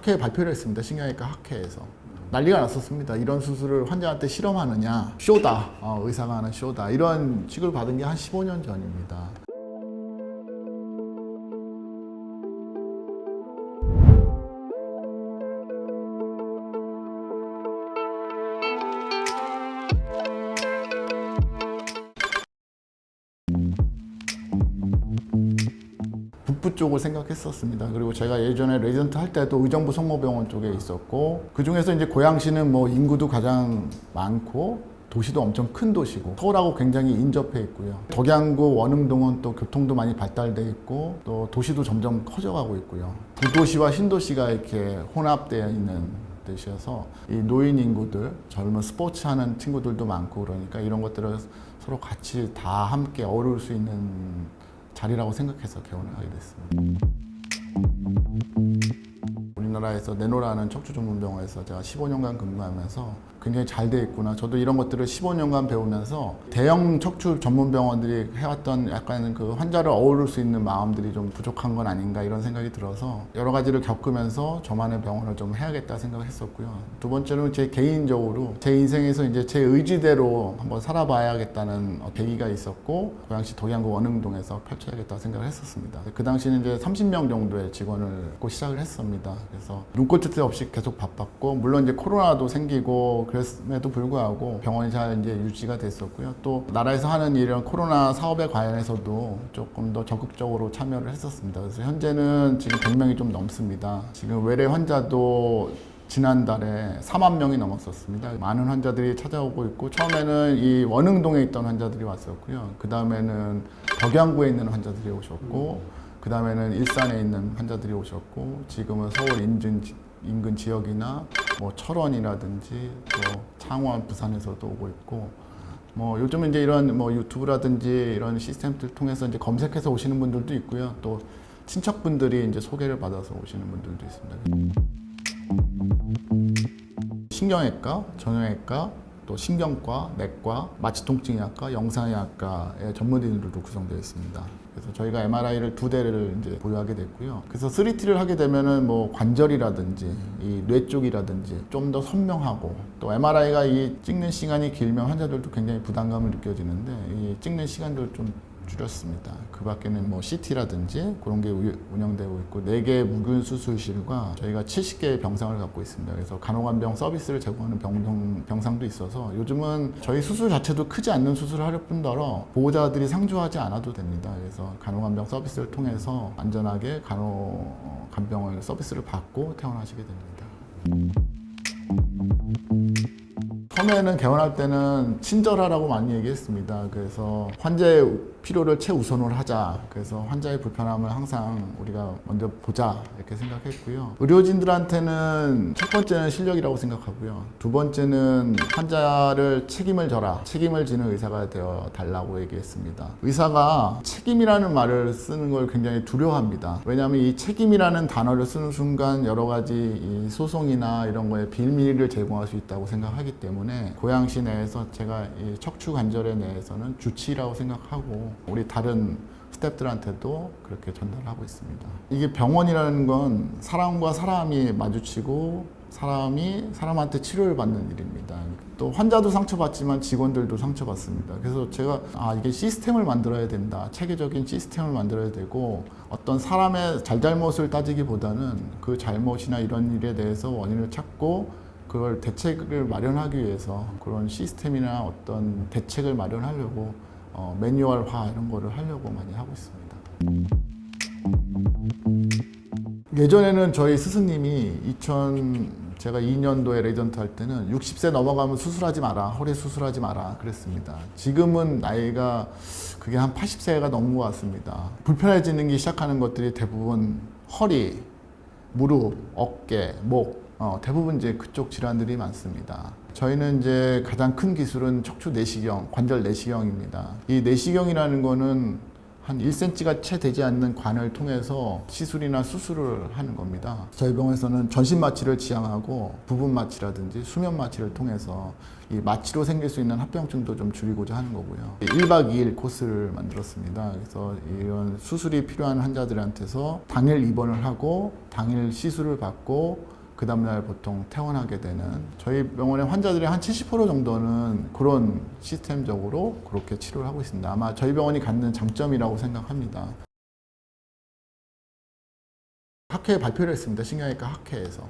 학회에 발표를 했습니다. 신경외과 학회에서. 난리가 났었습니다. 이런 수술을 환자한테 실험하느냐. 쇼다. 의사가 하는 쇼다. 이런 취급을 받은 게 한 15년 전입니다. 북부 쪽을 생각했었습니다. 그리고 제가 예전에 레지던트 할 때도 의정부 성모병원 쪽에 있었고, 그 중에서 이제 고양시는 뭐 인구도 가장 많고 도시도 엄청 큰 도시고 서울하고 굉장히 인접해 있고요. 덕양구, 원흥동은 또 교통도 많이 발달돼 있고 또 도시도 점점 커져가고 있고요. 구도시와 신도시가 이렇게 혼합되어 있는 곳이어서 이 노인 인구들, 젊은 스포츠 하는 친구들도 많고 그러니까 이런 것들을 서로 같이 다 함께 어우를 수 있는 자리라고 생각해서 개원을 하게 됐습니다. 우리나라에서 네노라는 척추 전문 병원에서 제가 15년간 근무하면서 굉장히 잘 돼 있구나. 저도 이런 것들을 15년간 배우면서 대형 척추 전문 병원들이 해왔던 약간 그 환자를 어우를 수 있는 마음들이 좀 부족한 건 아닌가 이런 생각이 들어서 여러 가지를 겪으면서 저만의 병원을 좀 해야겠다 생각을 했었고요. 두 번째로는 제 개인적으로 제 인생에서 이제 제 의지대로 한번 살아봐야겠다는 계기가 있었고 고양시 덕양구 원흥동에서 펼쳐야겠다 생각을 했었습니다. 그 당시는 이제 30명 정도의 직원을 고 시작을 했습니다. 그래서 눈꼴 새 없이 계속 바빴고 물론 이제 코로나도 생기고 그랬음에도 불구하고 병원이 잘 이제 유지가 됐었고요. 또 나라에서 하는 이런 코로나 사업에 관해서도 조금 더 적극적으로 참여를 했었습니다. 그래서 현재는 지금 100명이 좀 넘습니다. 지금 외래 환자도 지난달에 4만 명이 넘었었습니다. 많은 환자들이 찾아오고 있고 처음에는 이 원흥동에 있던 환자들이 왔었고요. 그 다음에는 덕양구에 있는 환자들이 오셨고 그 다음에는 일산에 있는 환자들이 오셨고 지금은 서울 인근 지역이나 뭐 철원이라든지 또 창원, 부산에서도 오고 있고 뭐 요즘은 이제 이런 뭐 유튜브라든지 이런 시스템들 통해서 이제 검색해서 오시는 분들도 있고요. 또 친척분들이 이제 소개를 받아서 오시는 분들도 있습니다. 신경외과, 정형외과, 또 신경과, 내과, 마취통증의학과, 영상의학과의 전문의들로 구성되어 있습니다. 그래서 저희가 MRI를 2대를 이제 보유하게 됐고요. 그래서 3T를 하게 되면은 뭐 관절이라든지 이 뇌 쪽이라든지 좀 더 선명하고 또 MRI가 이 찍는 시간이 길면 환자들도 굉장히 부담감을 느껴지는데 이 찍는 시간들을 좀 줄였습니다. 그 밖에는 뭐 CT라든지 그런 게 운영되고 있고 4개의 무균 수술실과 저희가 70개의 병상을 갖고 있습니다. 그래서 간호간병 서비스를 제공하는 병상도 있어서 요즘은 저희 수술 자체도 크지 않는 수술을 하려 뿐더러 보호자들이 상주하지 않아도 됩니다. 그래서 간호간병 서비스를 통해서 안전하게 간병을 서비스를 받고 퇴원하시게 됩니다. 처음에는 개원할 때는 친절하라고 많이 얘기했습니다. 그래서 환자의 필요를 최우선으로 하자. 그래서 환자의 불편함을 항상 우리가 먼저 보자 이렇게 생각했고요. 의료진들한테는 첫 번째는 실력이라고 생각하고요. 두 번째는 환자를 책임을 져라. 책임을 지는 의사가 되어 달라고 얘기했습니다. 의사가 책임이라는 말을 쓰는 걸 굉장히 두려워합니다. 왜냐하면 이 책임이라는 단어를 쓰는 순간 여러 가지 이 소송이나 이런 거에 빌미를 제공할 수 있다고 생각하기 때문에 고양시 내에서 제가 이 척추 관절에 대해서는 주치라고 생각하고 우리 다른 스태프들한테도 그렇게 전달하고 있습니다. 이게 병원이라는 건 사람과 사람이 마주치고 사람이 사람한테 치료를 받는 일입니다. 또 환자도 상처받지만 직원들도 상처받습니다. 그래서 제가 이게 시스템을 만들어야 된다. 체계적인 시스템을 만들어야 되고 어떤 사람의 잘잘못을 따지기보다는 그 잘못이나 이런 일에 대해서 원인을 찾고 그걸 대책을 마련하기 위해서 그런 시스템이나 어떤 대책을 마련하려고 매뉴얼화 이런 거를 하려고 많이 하고 있습니다. 예전에는 저희 스승님이 제가 2년도에 레지던트 할 때는 60세 넘어가면 수술하지 마라, 허리 수술하지 마라 그랬습니다. 지금은 나이가 그게 한 80세가 넘은 것 같습니다. 불편해지는 게 시작하는 것들이 대부분 허리, 무릎, 어깨, 목 대부분 이제 그쪽 질환들이 많습니다. 저희는 이제 가장 큰 기술은 척추 내시경, 관절 내시경입니다. 이 내시경이라는 거는 한 1cm가 채 되지 않는 관을 통해서 시술이나 수술을 하는 겁니다. 저희 병원에서는 전신 마취를 지향하고 부분 마취라든지 수면 마취를 통해서 이 마취로 생길 수 있는 합병증도 좀 줄이고자 하는 거고요. 1박 2일 코스를 만들었습니다. 그래서 이런 수술이 필요한 환자들한테서 당일 입원을 하고 당일 시술을 받고 그 다음날 보통 퇴원하게 되는, 저희 병원의 환자들의 한 70% 정도는 그런 시스템적으로 그렇게 치료를 하고 있습니다. 아마 저희 병원이 갖는 장점이라고 생각합니다. 학회에 발표를 했습니다. 신경외과 학회에서.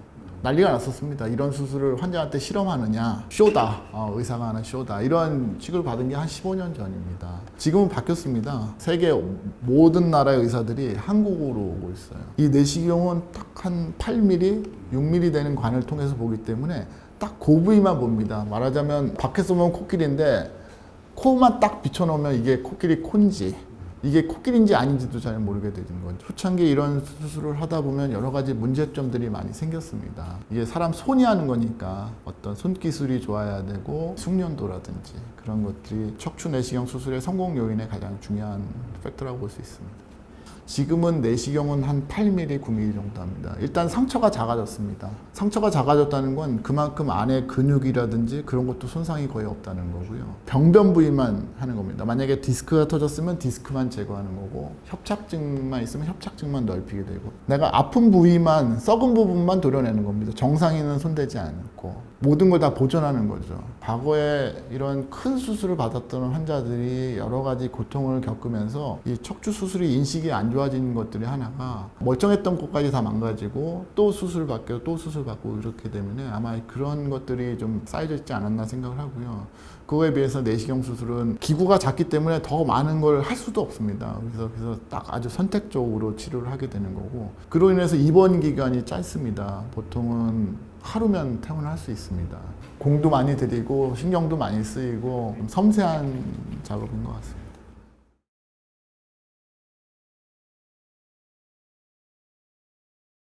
난리가 났었습니다. 이런 수술을 환자한테 실험하느냐, 쇼다, 의사가 하는 쇼다, 이런 취급을 받은 게 한 15년 전입니다. 지금은 바뀌었습니다. 세계 모든 나라의 의사들이 한국으로 오고 있어요. 이 내시경은 딱 한 8mm, 6mm 되는 관을 통해서 보기 때문에 딱 그 부위만 봅니다. 말하자면 밖에서 보면 코끼리인데 코만 딱 비춰놓으면 이게 코끼리 콘지, 이게 코끼리인지 아닌지도 잘 모르게 되는 거죠. 초창기 이런 수술을 하다 보면 여러 가지 문제점들이 많이 생겼습니다. 이게 사람 손이 하는 거니까 어떤 손기술이 좋아야 되고 숙련도라든지 그런 것들이 척추 내시경 수술의 성공 요인의 가장 중요한 팩터라고 볼 수 있습니다. 지금은 내시경은 한 8mm, 9mm 정도 합니다. 일단 상처가 작아졌습니다. 상처가 작아졌다는 건 그만큼 안에 근육이라든지 그런 것도 손상이 거의 없다는 거고요. 병변 부위만 하는 겁니다. 만약에 디스크가 터졌으면 디스크만 제거하는 거고, 협착증만 있으면 협착증만 넓히게 되고, 내가 아픈 부위만, 썩은 부분만 도려내는 겁니다. 정상인은 손대지 않고 모든 걸 다 보존하는 거죠. 과거에 이런 큰 수술을 받았던 환자들이 여러 가지 고통을 겪으면서 이 척추 수술이 인식이 안 좋아진 것들이 하나가, 멀쩡했던 곳까지 다 망가지고 또 수술 받고 또 수술 받고 이렇기 때문에 아마 그런 것들이 좀 쌓여져 있지 않았나 생각을 하고요. 그거에 비해서 내시경 수술은 기구가 작기 때문에 더 많은 걸 할 수도 없습니다. 그래서 딱 아주 선택적으로 치료를 하게 되는 거고, 그로 인해서 입원 기간이 짧습니다. 보통은 하루면 퇴원할 수 있습니다. 공도 많이 들이고 신경도 많이 쓰이고 섬세한 작업인 것 같습니다.